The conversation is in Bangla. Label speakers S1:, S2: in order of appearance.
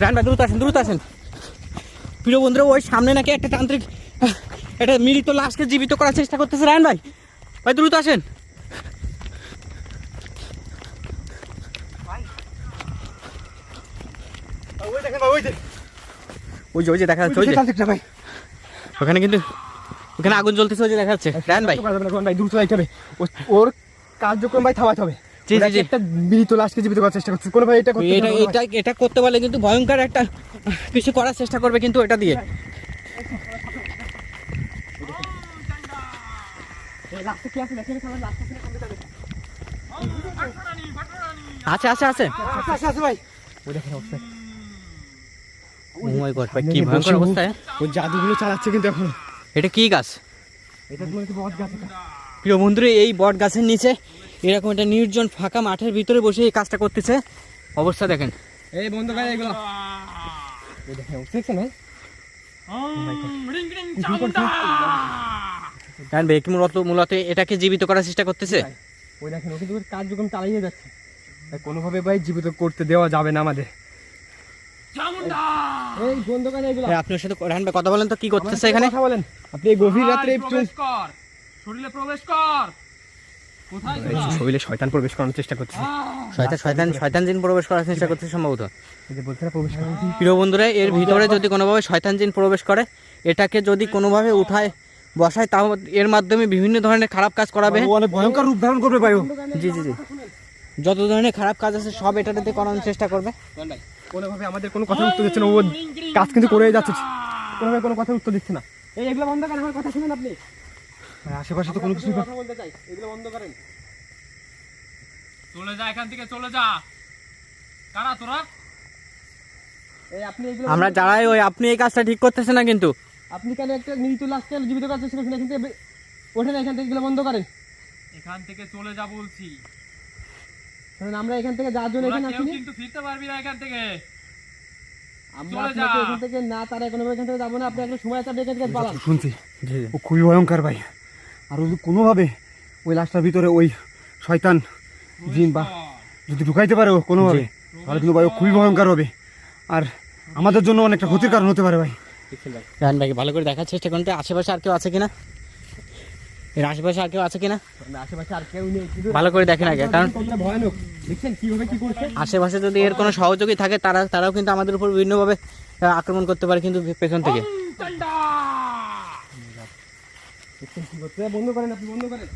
S1: রায়হান ভাই দ্রুত আসেন প্রিয় বন্ধুরা। ওই সামনে নাকি একটা তান্ত্রিক একটা মৃত লাশকে জীবিত করার চেষ্টা করতেছে। রায়হান ভাই দ্রুত আসেন। ওই যে দেখা যাচ্ছে ওখানে, কিন্তু ওখানে আগুন জ্বলতেছে, ওই যে দেখা যাচ্ছে। রায়হান ভাই
S2: দ্রুত যাইতে হবে, ওর কার্যক্রম ভাই থামাতে হবে। একটা মৃত লাশকে জীবিত করার চেষ্টা করছে কোনো ভাই।
S1: এটা করতে পারলে কিন্তু ভয়ঙ্কর একটা কিছু করার চেষ্টা করবে, কিন্তু এটা দিয়ে আছে
S2: ভাই।
S1: কি ভয়ঙ্কর অবস্থা।
S2: ওই জাদুগুলো চালাচ্ছে কিন্তু এখন।
S1: এটা কি গাছ?
S2: এটা বট গাছ।
S1: প্রিয় বন্ধুরা, এই বট গাছের নিচে এরকম একটা নির্জন ফাঁকা মাঠের ভিতরে বসে এই কাজটা করতেছে। অবস্থা দেখেন।
S2: এই বন্ধ করে এগুলো দেখেন, দেখছেন ভাই?
S1: মূলত এটাকে জীবিত করার চেষ্টা করতেছে।
S2: ওই দেখেন, ও কিন্তু কার্যক্রম চালিয়ে যাচ্ছে। কোনোভাবে ভাই জীবিত করতে দেওয়া যাবে না আমাদের। এই বন্ধ করে এগুলো।
S1: আপনার সাথে রায়হান ভাই কথা বলেন তো, কি করতেছে এখানে?
S2: কথা বলেন আপনি। এই গভীর রাত্রে
S3: শরীরে প্রবেশ কর।
S2: শরীরে শয়তান প্রবেশ করার চেষ্টা করছে।
S1: শয়তান জিন প্রবেশ করার চেষ্টা করতে সম্ভবত।
S2: এই যে বলতে না প্রবেশ করার।
S1: প্রিয় বন্ধুরা, এর ভিতরে যদি কোনোভাবে শয়তান জিন প্রবেশ করে, এটাকে যদি কোনোভাবে উঠায় বসায়, তাও এর মাধ্যমে বিভিন্ন ধরনের খারাপ কাজ করাবে।
S2: অনেক ভয়ঙ্কর রূপ ধারণ করবে ভাই।
S1: জি যত ধরনের খারাপ কাজ আছে সব এটাতে করানোর চেষ্টা করবে।
S2: কোনোভাবে আমাদের কোনো কথা উত্তর দিচ্ছে না। ও কাজ কিন্তু করেই যাচ্ছে, কোনোভাবে কোনো কথা উত্তর দিচ্ছে না। এই এগুলো বন্ধ করেন, আমার কথা শুনুন আপনি। আশেপাশে তো কোনো কিছু কথা বলতে চাই, এগুলো বন্ধ করেন।
S3: চলে যা এখান থেকে, চলে যা। কারা তোরা?
S2: এই আপনি এগুলো
S1: আমরা যারাই আপনি এই কাজটা ঠিক করতেছেন না, কিন্তু
S2: আপনি কেন একটা মৃত লাশকে জীবিত করার চেষ্টা করছেন? এখান থেকে ওঠেন, এখান থেকে এগুলো বন্ধ করেন।
S3: এখান থেকে চলে যা বলছি।
S2: শুনুন, আমরা এখান থেকে যাওয়ার জন্য এখানে আসিনি,
S3: কিন্তু ফিরতে পারবি না এখান থেকে।
S2: আমরা আপনাকে এখান থেকে না তারা কোনোভাবে এখান থেকে যাবো না। আপনি একটা সময় আছে, আপনি এখান থেকে পালান।
S4: শুনছি ও খুবই ভয়ঙ্কর ভাই। আর যদি কোনোভাবে ওই লাশটার ভিতরে ওই শয়তান জিন বা যদি ঢুকাইতে পারে ও কোনোভাবে, তাহলে কিন্তু ভাই ও খুবই ভয়ঙ্কর হবে। আর আমাদের জন্য অনেকটা ক্ষতির কারণ হতে পারে ভাই।
S1: রায়হান ভাইকে ভালো করে দেখার চেষ্টা করুন আশেপাশে আর কেউ আছে কিনা। এর আশেপাশে আর কেউ আছে কিনা
S2: আশেপাশে আর কেউ নেই,
S1: ভালো করে দেখেন আগে। কারণ
S2: ভয়ানক দেখছেন কিভাবে কি করছে।
S1: আশেপাশে যদি এর কোনো সহযোগী থাকে, তারাও কিন্তু আমাদের উপর বিভিন্নভাবে আক্রমণ করতে পারে, কিন্তু পেছন থেকে।
S2: বন্ধ করেন আপনি, বন্ধ করেন।